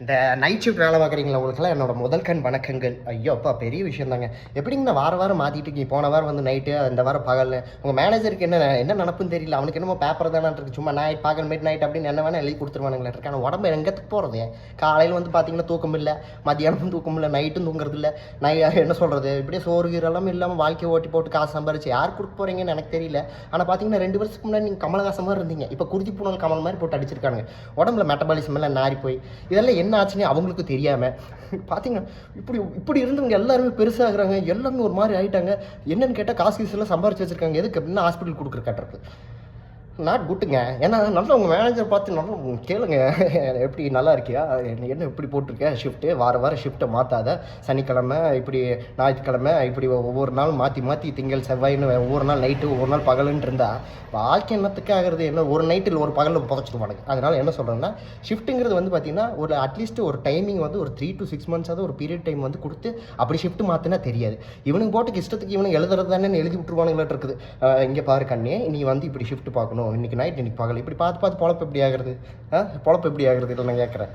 இந்த night shift வேலை பார்க்குறீங்களா உங்களுக்குலாம் என்னோட முதல் கண் வணக்கங்கள். ஐயோ அப்பா பெரிய விஷயம் தாங்க. எப்படிங்க வாரம் மாற்றிட்டு இருக்கீங்க? போன வாரம் வந்து நைட்டு, இந்த வாரம் பகல். உங்கள் மேனேஜருக்கு என்ன நினப்புன்னு தெரியல. அவனுக்கு என்னமோ பேப்பர் தானே இருக்கு, சும்மா நைட் பகல் மிட் நைட் அப்படின்னு என்ன வேணால் எழுதி கொடுத்துருவானுங்களே இருக்கு. ஆனால் உடம்பு எங்கத்துக்கு போகிறது? காலையில் வந்து பார்த்தீங்கன்னா தூக்கம் இல்லை, மத்தியானமும் தூக்கம் இல்லை, நைட்டும் தூங்குறது இல்லை. என்ன சொல்கிறது, இப்படியே சோறு கீரெல்லாம் இல்லாமல் வாழ்க்கையை ஓட்டி போட்டு காசு சம்பாரிச்சு யார் கொடுக்க போகிறீங்கன்னு எனக்கு தெரியல. ஆனால் பார்த்தீங்கன்னா 2 வருஷத்துக்கு முன்னாடி நீங்கள் கமலஹாசன் மாதிரி இருந்தீங்க. இப்போ குருதி பூனல் கமல் மாதிரி போட்டு அடிச்சிருக்காங்க. உடம்புல மெட்டபாலிசம் எல்லாம் நாரி போய் இதெல்லாம் என்ன ஆச்சுன்னு அவங்களுக்கு தெரியாமல் பார்த்தீங்கன்னா இப்படி இப்படி இருந்தவங்க எல்லாருமே பெருசாகிறாங்க. எல்லாமே ஒரு மாதிரி ஆகிட்டாங்க. என்னன்னு கேட்டால் காசு எல்லாம் சம்பாரிச்சு வச்சுருக்காங்க. எதுக்கு அப்படின்னா ஹாஸ்பிட்டல் கொடுக்குற கட்டுறது நாட் குட்டுங்க. ஏன்னா நல்லா உங்கள் மேனேஜர் பார்த்து நல்லா கேளுங்க, எப்படி நல்லா இருக்கியா, என்ன இப்படி போட்டிருக்க ஷிஃப்ட்டு, வாரம் ஷிஃப்ட்டை மாற்றாத, சனிக்கிழமை இப்படி, ஞாயிற்றுக்கிழமை இப்படி ஒவ்வொரு நாள் மாற்றி திங்கள் செவ்வாயின்னு ஒவ்வொரு நாள் நைட்டு ஒவ்வொரு நாள் பகலுன்னு இருந்தால் வாழ்க்கை என்னத்துக்கு ஆகிறது? என்ன ஒரு நைட்டில் ஒரு பகலில் புதைச்சிருவானுங்க. அதனால் என்ன சொல்கிறேன்னா, ஷிஃப்ட்டுங்கிறது வந்து பார்த்திங்கன்னா ஒரு அட்லீஸ்ட் ஒரு டைமிங் வந்து ஒரு 3 to 6 months ஒரு பீரியட் டைம் வந்து கொடுத்து அப்படி ஷிஃப்ட் மாற்றினா தெரியாது. இவனுக்கு போட்டுக்கு இஷ்டத்துக்கு இவனுக்கு எழுதுறது தானே எழுதி விட்டுருவானுங்களாட்டு இருக்குது. இங்கே பாரு கண்ணே, நீ வந்து இப்படி ஷிஃப்ட் பார்க்கணும், இன்றைக்கி நைட் இன்றைக்கி பகல் இப்படி பார்த்து பொழப்பு எப்படி ஆகிறது? பொழப்பு எப்படி ஆகிறது இல்லை நான் கேட்குறேன்.